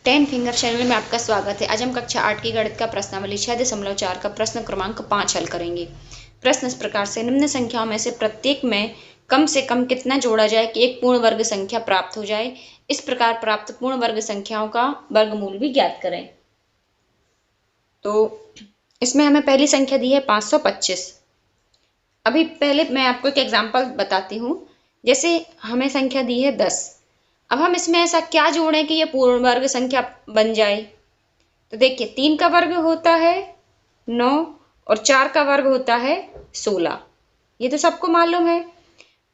Ten finger channel में आपका स्वागत है। आज हम कक्षा 8 की गणित का प्रश्नावली 6.4 का प्रश्न क्रमांक 5 हल करेंगे। प्रश्न इस प्रकार से, निम्न संख्याओं में से प्रत्येक में कम से कम कितना जोड़ा जाए कि एक पूर्ण वर्ग संख्या प्राप्त हो जाए। इस प्रकार प्राप्त पूर्ण वर्ग संख्याओं का वर्गमूल भी ज्ञात करें। तो इसमें हमें पहली संख्या दी है 525। अभी पहले मैं आपको एक एग्जाम्पल बताती हूँ। जैसे हमें संख्या दी है 10। अब हम इसमें ऐसा क्या जोड़ें कि ये पूर्ण वर्ग संख्या बन जाए। तो देखिए, 3 का वर्ग होता है 9 और 4 का वर्ग होता है 16। ये तो सबको मालूम है।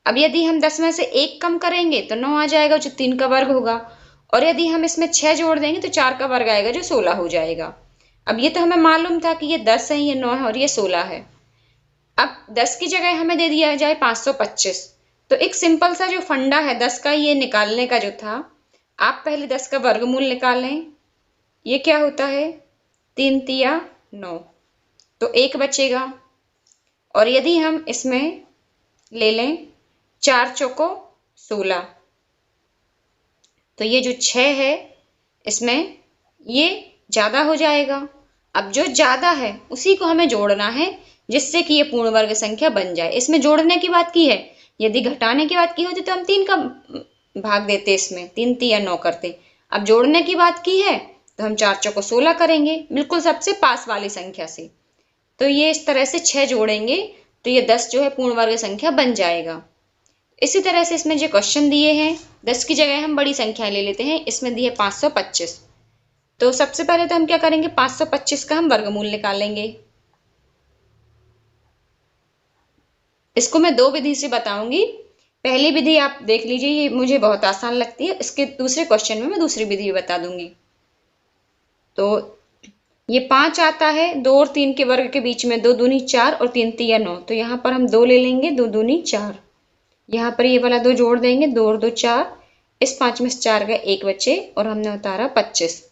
अब यदि हम 10 में से 1 कम करेंगे तो 9 आ जाएगा जो 3 का वर्ग होगा, और यदि हम इसमें 6 जोड़ देंगे तो 4 का वर्ग आएगा जो 16 हो जाएगा। अब ये तो हमें मालूम था कि ये 10 है, ये 9 है और ये 16 है। अब 10 की जगह हमें दे दिया जाए 525। तो एक सिंपल सा जो फंडा है 10 का ये निकालने का जो था, आप पहले 10 का वर्गमूल निकालें। ये क्या होता है, 3 तिया 9, तो 1 बचेगा। और यदि हम इसमें ले लें 4 चौको 16, तो ये जो 6 है इसमें ये ज़्यादा हो जाएगा। अब जो ज़्यादा है उसी को हमें जोड़ना है जिससे कि ये पूर्ण वर्ग संख्या बन जाए। इसमें जोड़ने की बात की है, यदि घटाने की बात की होती तो हम 3 का भाग देते, इसमें 3 तिया 9 करते। अब जोड़ने की बात की है तो हम 4 चौको 16 करेंगे, बिल्कुल सबसे पास वाली संख्या से। तो ये इस तरह से 6 जोड़ेंगे तो ये 10 जो है पूर्ण वर्ग संख्या बन जाएगा। इसी तरह से इसमें जो क्वेश्चन दिए हैं, 10 की जगह हम बड़ी संख्या ले लेते हैं। इसमें दिए 525। तो सबसे पहले तो हम क्या करेंगे, 525 का हम वर्गमूल निकालेंगे। इसको मैं 2 विधि से बताऊंगी। पहली विधि आप देख लीजिए, ये मुझे बहुत आसान लगती है। इसके दूसरे क्वेश्चन में मैं दूसरी विधि बता दूंगी। तो ये 5 आता है 2 और 3 के वर्ग के बीच में, 2 दूनी 4 और 3 तिया 9। तो यहाँ पर हम 2 ले लेंगे, 2 दूनी 4। यहाँ पर ये वाला 2 जोड़ देंगे, 2 और 2 4। इस 5 में से 4 गए, 1 बचे और हमने उतारा 25।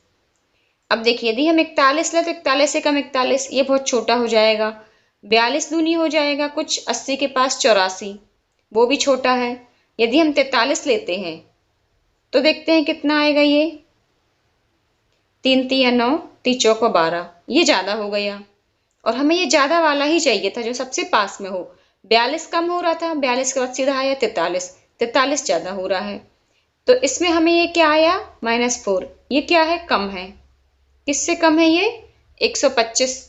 अब देखिए, यदि हम 41 ले तो 41 से कम 41, ये बहुत छोटा हो जाएगा। 42 दूनी हो जाएगा कुछ 80 के पास 84, वो भी छोटा है। यदि हम 43 लेते हैं तो देखते हैं कितना आएगा। ये 3 तिया 9, 3 चौको 12, ये ज्यादा हो गया। और हमें ये ज्यादा वाला ही चाहिए था जो सबसे पास में हो। 42 कम हो रहा था, 42 के बाद सीधा आया 43, 43 ज्यादा हो रहा है। तो इसमें हमें ये क्या आया, -4। ये क्या है, कम है। किससे कम है ये, 125।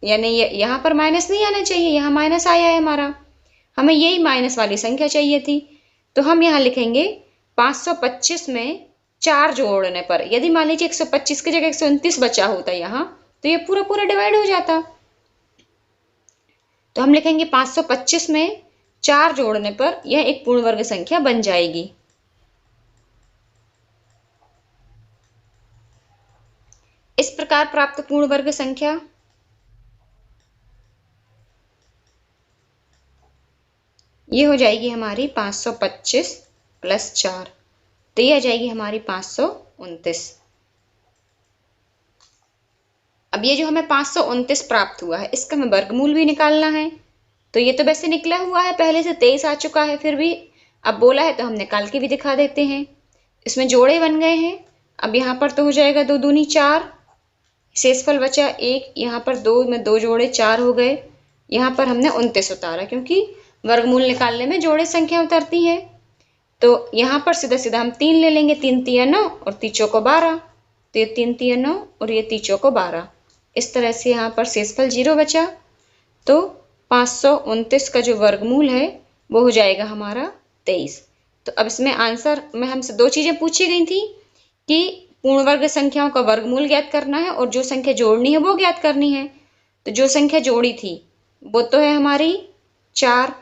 यानी ये यहाँ पर माइनस नहीं आना चाहिए, यहाँ माइनस आया है हमारा। हमें यही माइनस वाली संख्या चाहिए थी। तो हम यहाँ लिखेंगे 525 में 4 जोड़ने पर, यदि मान लीजिए 125 की जगह 129 बचा होता यहाँ, तो ये पूरा पूरा डिवाइड हो जाता। तो हम लिखेंगे 525 में 4 जोड़ने पर यह एक पूर्ण वर्ग संख्या बन जाएगी। इस प्रकार प्राप्त पूर्ण वर्ग संख्या ये हो जाएगी हमारी 525 प्लस 4, तो ये आ जाएगी हमारी 529। अब ये जो हमें 529 प्राप्त हुआ है, इसका हमें वर्गमूल भी निकालना है। तो ये तो वैसे निकला हुआ है, पहले से 23 आ चुका है, फिर भी अब बोला है तो हम निकाल के भी दिखा देते हैं। इसमें जोड़े बन गए हैं। अब यहाँ पर तो हो जाएगा 2 दूनी 4, शेषफल बचा 1। यहाँ पर 2 में 2 जोड़े 4 हो गए। यहाँ पर हमने 29 उतारा, क्योंकि वर्गमूल निकालने में जोड़े संख्या उतरती है। तो यहाँ पर सीधा सीधा हम 3 ले लेंगे, 3 तिया 9 और 3 चौको 12। तो ये 3 तिया 9 और ये 3 चौको 12। इस तरह से यहाँ पर शेषफल 0 बचा। तो 529 का जो वर्गमूल है वो हो जाएगा हमारा 23। तो अब इसमें आंसर में हमसे 2 चीजें पूछी गई थी कि पूर्ण वर्ग संख्याओं का वर्गमूल ज्ञात करना है और जो संख्या जोड़नी है वो ज्ञात करनी है। तो जो संख्या जोड़ी थी वो तो है हमारी 4,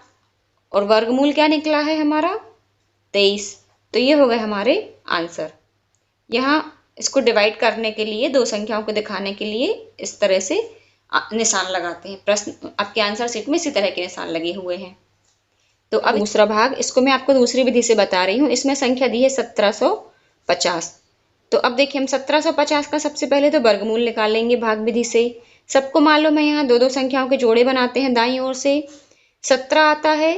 और वर्गमूल क्या निकला है हमारा 23। तो ये हो गए हमारे आंसर। यहाँ इसको डिवाइड करने के लिए, 2 संख्याओं को दिखाने के लिए इस तरह से निशान लगाते हैं। प्रश्न आपके आंसर शीट में इसी तरह के निशान लगे हुए हैं। तो अब दूसरा भाग, इसको मैं आपको दूसरी विधि से बता रही हूँ। इसमें संख्या दी है 1750। तो अब देखिए, हम 1750 का सबसे पहले तो वर्गमूल निकालेंगे भाग विधि से। सबको मालूम है यहाँ 2-2 संख्याओं के जोड़े बनाते हैं दाईं ओर से। 17 आता है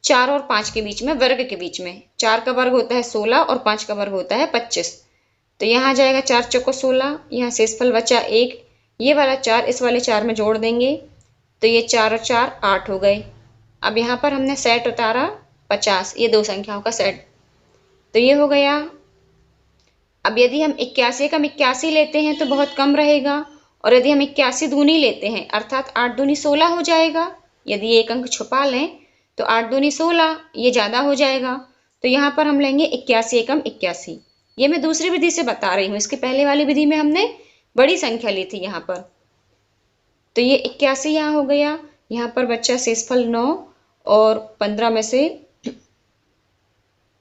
4 और 5 के बीच में, वर्ग के बीच में। 4 का वर्ग होता है 16 और 5 का वर्ग होता है 25। तो यहाँ आ जाएगा 4 चौको 16, यहाँ शेषफल बचा 1, ये वाला 4 इस वाले 4 में जोड़ देंगे तो ये 4 और 4 8 हो गए। अब यहाँ पर हमने सेट उतारा 50, ये दो संख्याओं का सेट, तो ये हो गया। अब यदि हम 81 कम 81 लेते हैं तो बहुत कम रहेगा, और यदि हम 81 दूनी लेते हैं अर्थात 8 दूनी 16 हो जाएगा। यदि एक अंक छुपा लें तो 8 दूनी 16, ये ज़्यादा हो जाएगा। तो यहाँ पर हम लेंगे 81 एकम 81। ये मैं दूसरी विधि से बता रही हूँ, इसके पहले वाली विधि में हमने बड़ी संख्या ली थी यहाँ पर। तो ये 81 यहाँ हो गया, यहाँ पर बच्चा शेषफल 9 और 15 में से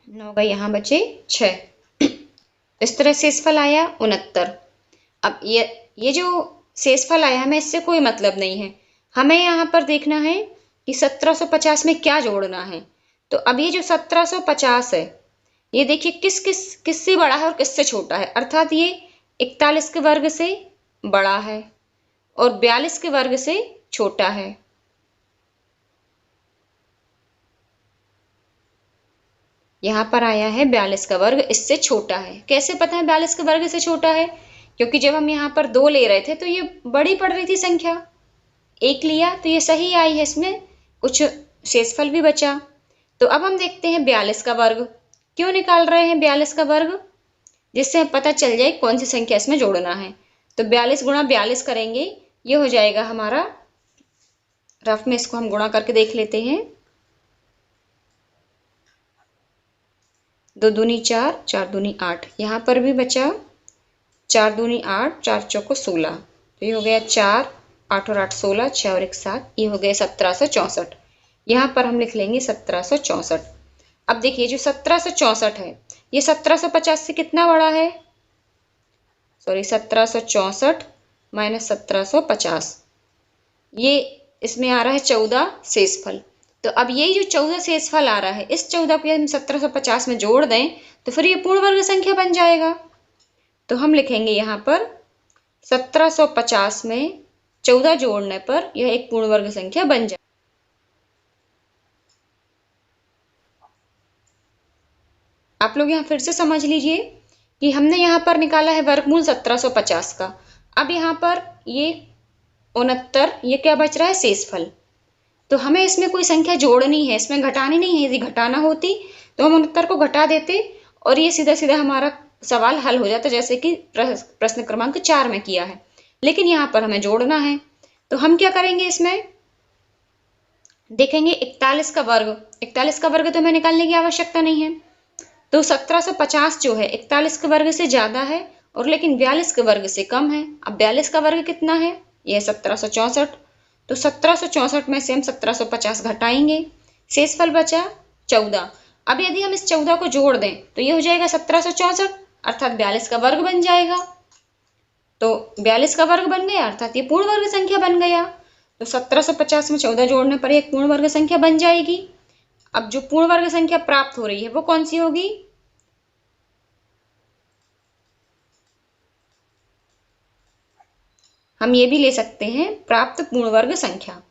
9 गए, यहाँ बचे 6। इस तरह शेषफल आया 69। अब ये जो शेषफल आया हमें इससे कोई मतलब नहीं है, हमें यहाँ पर देखना है कि 1750 में क्या जोड़ना है। तो अब ये जो 1750 है ये देखिए किससे बड़ा है और किससे छोटा है, अर्थात ये 41 के वर्ग से बड़ा है और 42 के वर्ग से छोटा है। यहाँ पर आया है 42 का वर्ग इससे छोटा है। कैसे पता है 42 के वर्ग से छोटा है? क्योंकि जब हम यहाँ पर 2 ले रहे थे तो ये बड़ी पड़ रही थी संख्या, 1 लिया तो ये सही आई है, इसमें कुछ शेषफल भी बचा। तो अब हम देखते हैं 42 का वर्ग। क्यों निकाल रहे हैं 42 का वर्ग? जिससे पता चल जाए कौन सी संख्या इसमें जोड़ना है। तो 42 गुणा 42 करेंगे, ये हो जाएगा हमारा, रफ में इसको हम गुणा करके देख लेते हैं। 2 दूनी 4, 4 दूनी 8, यहाँ पर भी बचा 4 दूनी 8, 4 चौको 16, तो ये हो गया 4, 8 और 8 16, 6 और 1 7, ये हो गया 1764। यहाँ पर हम लिख लेंगे 1764। अब देखिए जो 1764 है ये 1750 से कितना बड़ा है? सॉरी 1764 माइनस 1750, ये इसमें आ रहा है 14 शेषफल। तो अब ये जो 14 शेषफल आ रहा है इस 14 को हम 1750 में जोड़ दें तो फिर ये पूर्ण वर्ग संख्या बन जाएगा। तो हम लिखेंगे यहाँ पर 1750 में 14 जोड़ने पर यह एक पूर्ण वर्ग संख्या बन जाए। आप लोग यहाँ फिर से समझ लीजिए कि हमने यहाँ पर निकाला है वर्गमूल 1750 का। अब यहाँ पर ये 69, ये क्या बच रहा है? शेषफल। तो हमें इसमें कोई संख्या जोड़नी है, इसमें घटानी नहीं है। यदि घटाना होती तो हम 69 को घटा देते और ये सीधा सीधा हमारा सवाल हल हो जाता, जैसे कि प्रश्न क्रमांक 4 में किया है। लेकिन यहाँ पर हमें जोड़ना है, तो हम क्या करेंगे? इसमें देखेंगे 41 का वर्ग। 41 का वर्ग तो हमें निकालने की आवश्यकता नहीं है। तो 1750 जो है 41 के वर्ग से ज्यादा है और लेकिन 42 के वर्ग से कम है। अब 42 का वर्ग कितना है? यह 1764। तो 1764 में से हम 1750 घटाएंगे, शेषफल बचा 14। अब यदि हम इस 14 को जोड़ दें तो ये हो जाएगा 1764, अर्थात 42 का वर्ग बन जाएगा। तो 42 का वर्ग बन गया अर्थात ये पूर्ण वर्ग संख्या बन गया। तो 1750 में 14 जोड़ने पर एक पूर्ण वर्ग संख्या बन जाएगी। अब जो पूर्ण वर्ग संख्या प्राप्त हो रही है वो कौन सी होगी? हम ये भी ले सकते हैं प्राप्त पूर्ण वर्ग संख्या।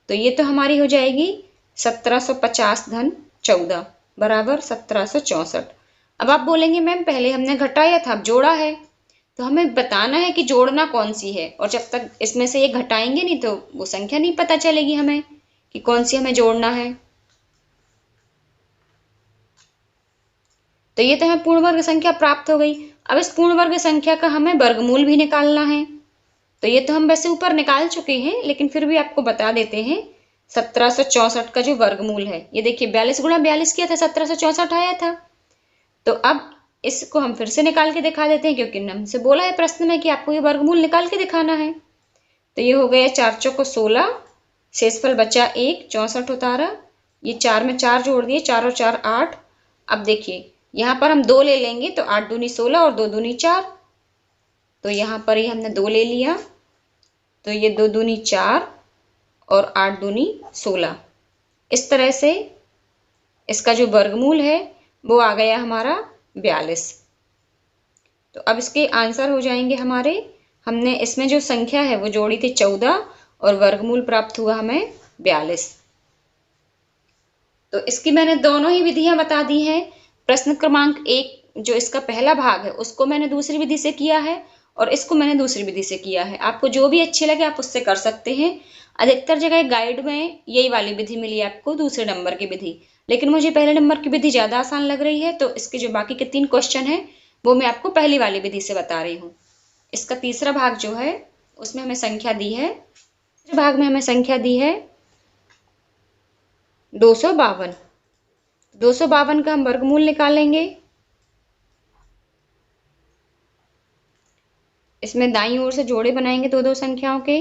तो ये तो हमारी हो जाएगी 1750 धन 14 बराबर 1764। अब आप बोलेंगे मैम पहले हमने घटाया था अब जोड़ा है, तो हमें बताना है कि जोड़ना कौन सी है, और जब तक इसमें से ये घटाएंगे नहीं तो वो संख्या नहीं पता चलेगी हमें कि कौन सी हमें जोड़ना है। तो ये तो हमें पूर्ण वर्ग संख्या प्राप्त हो गई। अब इस पूर्ण वर्ग संख्या का हमें वर्गमूल भी निकालना है। तो ये तो हम वैसे ऊपर निकाल चुके हैं, लेकिन फिर भी आपको बता देते हैं 1764 का जो वर्गमूल है, ये देखिए 42 गुणा 42 किया था 1764 आया था। तो अब इसको हम फिर से निकाल के दिखा देते हैं, क्योंकि हमसे बोला है प्रश्न में कि आपको ये वर्गमूल निकाल के दिखाना है। तो ये हो गया 4 चौको 16, शेषफल बचा 1, 64 उतारा, ये 4 में 4 जोड़ दिए, 4 और 4 8। अब देखिए यहाँ पर हम 2 ले लेंगे तो 8 दूनी 16 और 2 दूनी 4, तो यहाँ पर ही हमने 2 ले लिया, तो ये 2 दूनी 4 और 8 दूनी 16। इस तरह से इसका जो वर्गमूल है वो आ गया हमारा 42। तो अब इसके आंसर हो जाएंगे हमारे, हमने इसमें जो संख्या है वो जोड़ी थी 14 और वर्गमूल प्राप्त हुआ हमें 42। तो इसकी मैंने दोनों ही विधियां बता दी हैं। प्रश्न क्रमांक 1 जो इसका पहला भाग है उसको मैंने दूसरी विधि से किया है और इसको मैंने दूसरी विधि से किया है। आपको जो भी अच्छी लगे आप उससे कर सकते हैं। अधिकतर जगह गाइड में यही वाली विधि मिली है आपको, दूसरे नंबर की विधि, लेकिन मुझे पहले नंबर की विधि ज़्यादा आसान लग रही है, तो इसके जो बाकी के 3 क्वेश्चन हैं वो मैं आपको पहली वाली विधि से बता रही हूँ। इसका तीसरा भाग जो है उसमें हमें संख्या दी है, तीसरे भाग में हमें संख्या दी है 252। 252 का हम वर्गमूल निकालेंगे। इसमें दाईं ओर से जोड़े बनाएंगे दो दो संख्याओं के।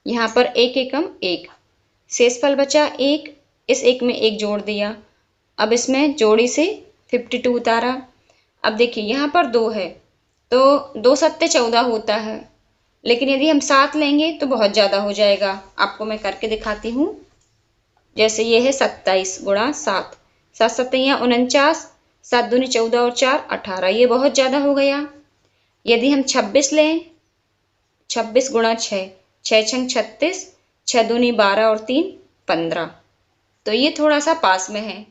यहाँ पर एक एकम एक, शेषफल बचा एक, इस एक में एक जोड़ दिया। अब इसमें जोड़ी से 52 उतारा। अब देखिए यहाँ पर 2 है तो 2 सत्ते 14 होता है, लेकिन यदि हम 7 लेंगे तो बहुत ज़्यादा हो जाएगा। आपको मैं करके दिखाती हूँ। जैसे ये है 27 गुणा 7, 7 सत्तैयाँ 49, 7 दूनी 14 और 4 18, ये बहुत ज़्यादा हो गया। यदि हम 26 लें, 26 गुणा 6, 6 छंग 36, 6 दूनी 12 और 3 15, तो ये थोड़ा सा पास में है,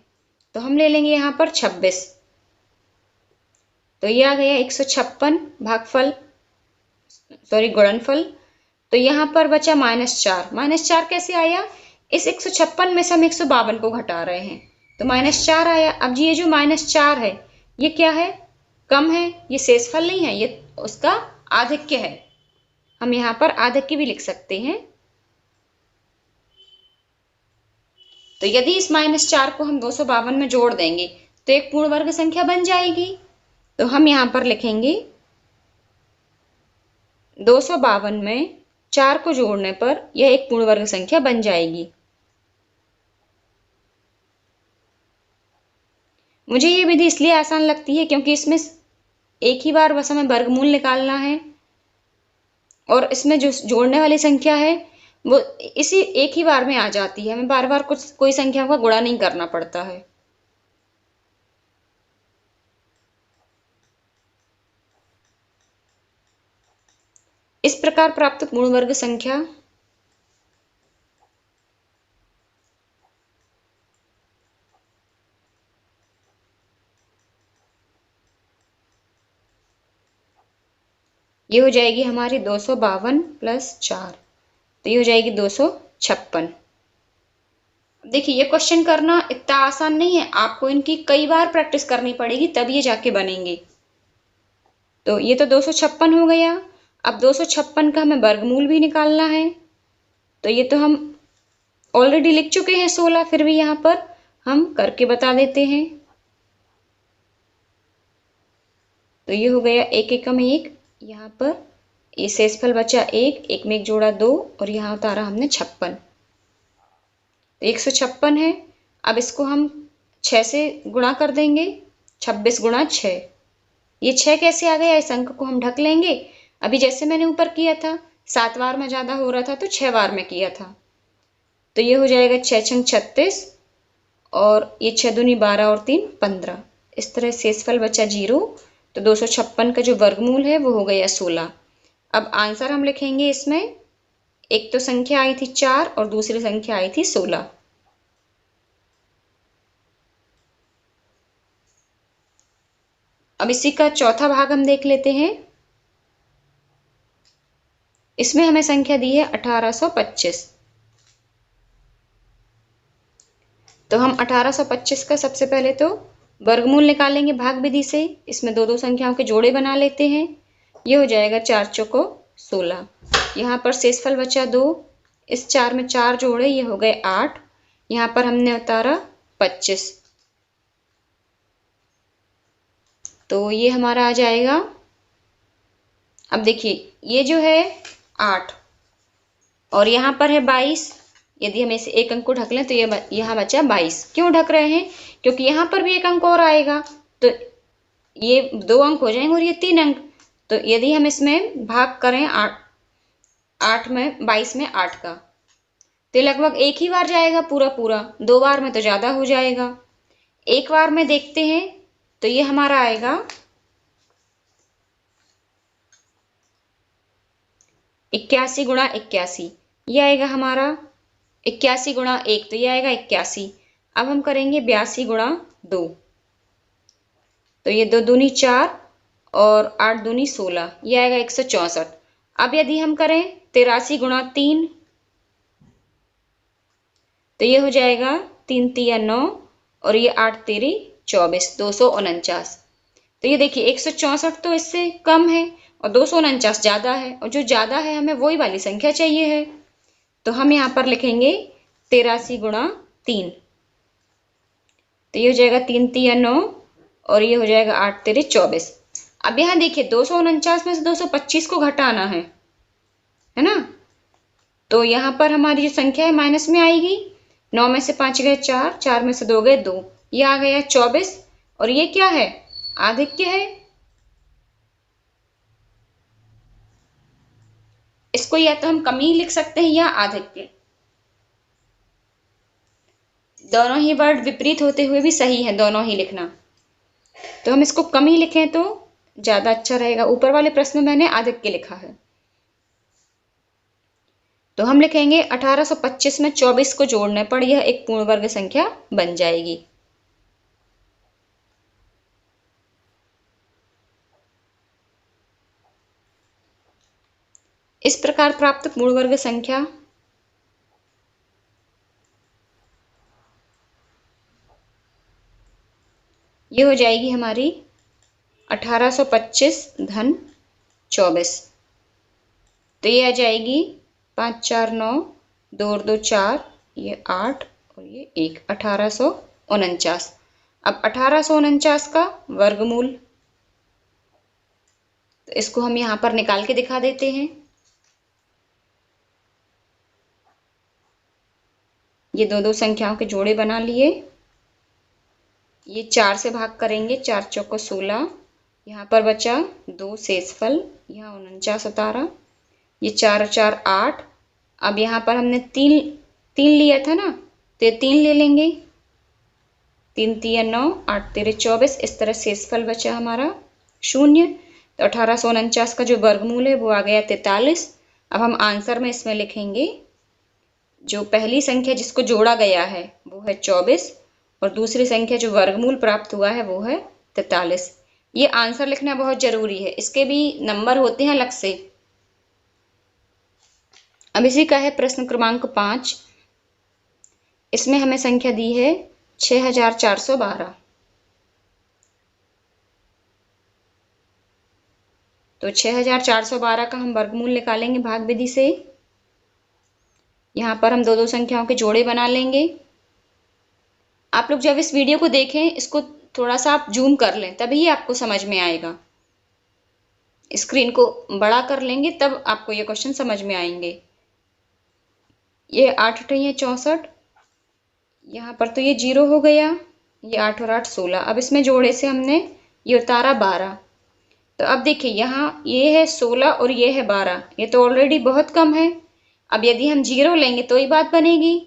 तो हम ले लेंगे यहाँ पर 26। तो ये आ गया 156 भागफल, सॉरी गुणनफल। तो यहाँ पर बचा -4। -4 कैसे आया? इस 156 में से हम 152 को घटा रहे हैं तो -4 आया। अब ये जो -4 है ये क्या है? कम है, ये शेषफल नहीं है, ये उसका आधिक्य है। हम यहाँ पर आधिक्य भी लिख सकते हैं। तो यदि इस -4 को हम 252 में जोड़ देंगे तो एक पूर्ण वर्ग संख्या बन जाएगी। तो हम यहाँ पर लिखेंगे 252 में 4 को जोड़ने पर यह एक पूर्ण वर्ग संख्या बन जाएगी। मुझे ये विधि इसलिए आसान लगती है क्योंकि इसमें एक ही बार बस हमें वर्गमूल निकालना है और इसमें जो जोड़ने वाली संख्या है वो इसी एक ही बार में आ जाती है। हमें बार बार कोई संख्याओं का गुणा नहीं करना पड़ता है। इस प्रकार प्राप्त पूर्ण वर्ग संख्या ये हो जाएगी हमारी 252 + 4, तो ये हो जाएगी 256। देखिए ये क्वेश्चन करना इतना आसान नहीं है, आपको इनकी कई बार प्रैक्टिस करनी पड़ेगी तब ये जाके बनेंगे। तो ये तो 256 हो गया। अब 256 का हमें वर्गमूल भी निकालना है। तो ये तो हम ऑलरेडी लिख चुके हैं 16, फिर भी यहाँ पर हम करके बता देते हैं। तो ये हो गया एक एकम एक, यहाँ पर ये शेषफल बचा एक, एक में एक जोड़ा 2 और यहाँ उतारा हमने 56, तो 156 है। अब इसको हम 6 से गुणा कर देंगे, 26 गुणा 6। ये 6 कैसे आ गया? इस अंक को हम ढक लेंगे। अभी जैसे मैंने ऊपर किया था 7 बार में ज़्यादा हो रहा था तो 6 बार में किया था। तो ये हो जाएगा 6 छंग 36 और ये 6 दूनी 12 और 3 15। इस तरह शेषफल बचा 0। तो 256 का जो वर्गमूल है वो हो गया 16। अब आंसर हम लिखेंगे इसमें। एक तो संख्या आई थी 4 और दूसरी संख्या आई थी 16। अब इसी का चौथा भाग हम देख लेते हैं। इसमें हमें संख्या दी है 1825। तो हम 1825 का सबसे पहले तो वर्गमूल निकालेंगे भाग विधि से। इसमें दो दो संख्याओं के जोड़े बना लेते हैं। ये हो जाएगा 4 चौको 16। यहाँ पर शेषफल बचा 2, इस 4 में 4 जोड़े, ये हो गए 8। यहाँ पर हमने उतारा 25, तो ये हमारा आ जाएगा। अब देखिए ये जो है 8 और यहाँ पर है 22। यदि हम इसे एक अंक को ढक लें तो ये यहाँ बचा 22। क्यों ढक रहे हैं? क्योंकि यहाँ पर भी एक अंक और आएगा तो ये 2 अंक हो जाएंगे और ये 3 अंक। तो यदि हम इसमें भाग करें 8 में 22 में 8 का, तो लगभग एक ही बार जाएगा पूरा पूरा। 2 बार में तो ज़्यादा हो जाएगा। एक बार में देखते हैं तो ये हमारा आएगा 81 गुणा 81। ये आएगा हमारा 81 गुणा 1, तो ये आएगा 81। अब हम करेंगे 82 गुणा 2, तो ये 2 दूनी 4 और 8 दूनी 16, ये आएगा 164। अब यदि हम करें 83 गुणा 3, तो ये हो जाएगा 3 तिया 9 और ये 8 तेरी 24, 249। तो ये देखिए 164 तो इससे कम है और 249 ज़्यादा है, और जो ज़्यादा है हमें वही वाली संख्या चाहिए है। तो हम यहाँ पर लिखेंगे 83 गुणा 3, तो ये हो जाएगा 3 तिया 9 और ये हो जाएगा 8 तेरे 24। अब यहाँ देखिए 249 में से 225 को घटाना है ना, तो यहाँ पर हमारी जो संख्या है माइनस में आएगी। 9 में से 5 गए 4, 4 में से 2 गए 2, ये आ गया 24, और ये क्या है, आधिक्य है। इसको या तो हम कमी लिख सकते हैं या आधिक्य, दोनों ही वर्ड विपरीत होते हुए भी सही है, दोनों ही लिखना। तो हम इसको कमी लिखें तो ज्यादा अच्छा रहेगा। ऊपर वाले प्रश्न में मैंने आधिक्य लिखा है, तो हम लिखेंगे 1825 में 24 को जोड़ने पर यह एक पूर्ण वर्ग संख्या बन जाएगी। इस प्रकार प्राप्त पूर्ण वर्ग संख्या ये हो जाएगी हमारी 1825 धन 24। तो ये आ जाएगी 5 4 9, 2 और 2 4, ये 8 और ये 1, 1849। अब 1849 का वर्गमूल, तो इसको हम यहाँ पर निकाल के दिखा देते हैं। ये दो संख्याओं के जोड़े बना लिए, ये 4 से भाग करेंगे, 4 चौको 16, यहाँ पर बचा 2 शेषफल, यहाँ 49 उतारा, ये 4 4 8। अब यहाँ पर हमने 3 लिया था ना, तो ये 3 ले लेंगे, 3 तिया 9, 8 तेरे 24, इस तरह शेषफल बचा हमारा 0। तो 1849 का जो वर्गमूल है वो आ गया 43। अब हम आंसर में इसमें लिखेंगे जो पहली संख्या जिसको जोड़ा गया है वो है 24, और दूसरी संख्या जो वर्गमूल प्राप्त हुआ है वो है 43। ये आंसर लिखना बहुत जरूरी है, इसके भी नंबर होते हैं अलग से। अब इसी का है प्रश्न क्रमांक 5। इसमें हमें संख्या दी है 6412। तो 6412 का हम वर्गमूल निकालेंगे भाग विधि से। यहाँ पर हम दो संख्याओं के जोड़े बना लेंगे। आप लोग जब इस वीडियो को देखें, इसको थोड़ा सा आप जूम कर लें, तभी आपको समझ में आएगा। स्क्रीन को बड़ा कर लेंगे तब आपको ये क्वेश्चन समझ में आएंगे। ये 8 8 64, यहाँ पर तो ये 0 हो गया, ये 8 और 8 16। अब इसमें जोड़े से हमने ये उतारा 12। तो अब देखिए यहाँ ये है 16 और ये है 12, ये तो ऑलरेडी बहुत कम है। अब यदि हम 0 लेंगे तो ही बात बनेगी,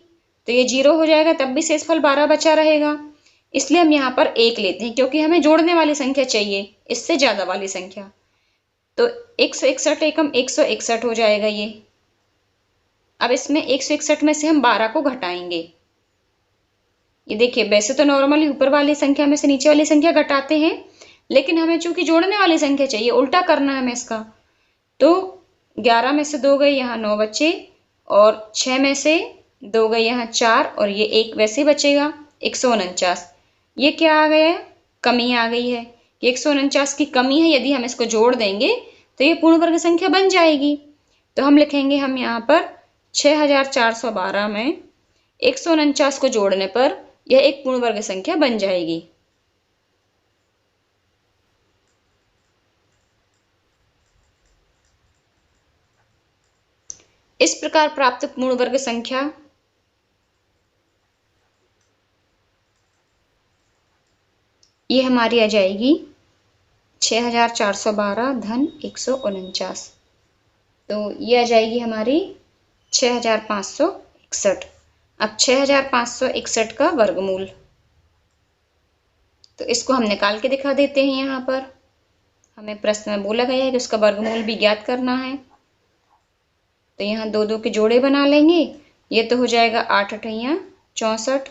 तो ये 0 हो जाएगा, तब भी शेषफल 12 बचा रहेगा। इसलिए हम यहाँ पर 1 लेते हैं, क्योंकि हमें जोड़ने वाली संख्या चाहिए, इससे ज्यादा वाली संख्या। तो 161 एकम 161 हो जाएगा ये। अब इसमें 161 में से हम 12 को घटाएंगे। ये देखिए वैसे तो नॉर्मली ऊपर वाली संख्या में से नीचे वाली संख्या घटाते हैं, लेकिन हमें चूंकि जोड़ने वाली संख्या चाहिए, उल्टा करना है हमें इसका। तो 11 में से 2 गए, यहाँ 9 बचे, और 6 में से 2 गए, यहाँ 4, और ये 1 वैसे बचेगा 149। ये क्या आ गया, कमी आ गई है। 149 की कमी है, यदि हम इसको जोड़ देंगे तो ये पूर्ण वर्ग संख्या बन जाएगी। तो हम लिखेंगे, हम यहाँ पर 6412 में 149 को जोड़ने पर यह एक पूर्ण वर्ग संख्या बन जाएगी। इस प्रकार प्राप्त पूर्ण वर्ग संख्या ये हमारी आ जाएगी 6412 धन 149। तो ये आ जाएगी हमारी 6561। अब 6561 का वर्गमूल, तो इसको हम निकाल के दिखा देते हैं। यहाँ पर हमें प्रश्न में बोला गया है कि उसका वर्गमूल भी ज्ञात करना है। तो यहाँ 2 के जोड़े बना लेंगे। ये तो हो जाएगा 8 8 64,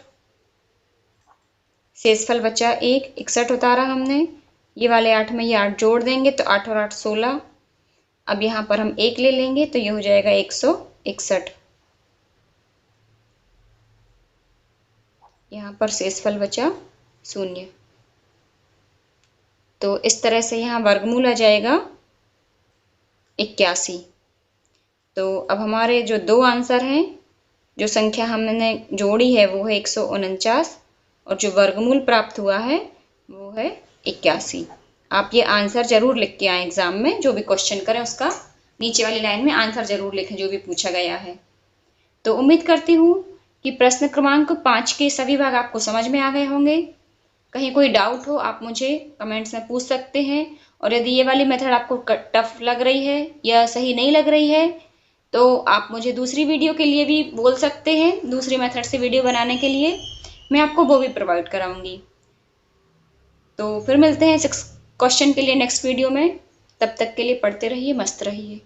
शेषफल बचा 1, 61 उतारा हमने, ये वाले 8 में ये 8 जोड़ देंगे तो 8 और 8 16। अब यहाँ पर हम 1 ले लेंगे तो ये हो जाएगा 161। यहाँ पर शेषफल बचा 0। तो इस तरह से यहाँ वर्गमूल आ जाएगा 81। तो अब हमारे जो दो आंसर हैं, जो संख्या हमने जोड़ी है वो है 149 और जो वर्गमूल प्राप्त हुआ है वो है 81। आप ये आंसर जरूर लिख के आए एग्जाम में, जो भी क्वेश्चन करें उसका नीचे वाली लाइन में आंसर जरूर लिखें जो भी पूछा गया है। तो उम्मीद करती हूँ कि प्रश्न क्रमांक 5 के सभी भाग आपको समझ में आ गए होंगे। कहीं कोई डाउट हो आप मुझे कमेंट्स में पूछ सकते हैं, और यदि ये वाली मेथड आपको टफ लग रही है या सही नहीं लग रही है तो आप मुझे दूसरी वीडियो के लिए भी बोल सकते हैं, दूसरी मेथड से वीडियो बनाने के लिए मैं आपको वो भी प्रोवाइड कराऊंगी। तो फिर मिलते हैं 6 क्वेश्चन के लिए नेक्स्ट वीडियो में। तब तक के लिए पढ़ते रहिए, मस्त रहिए।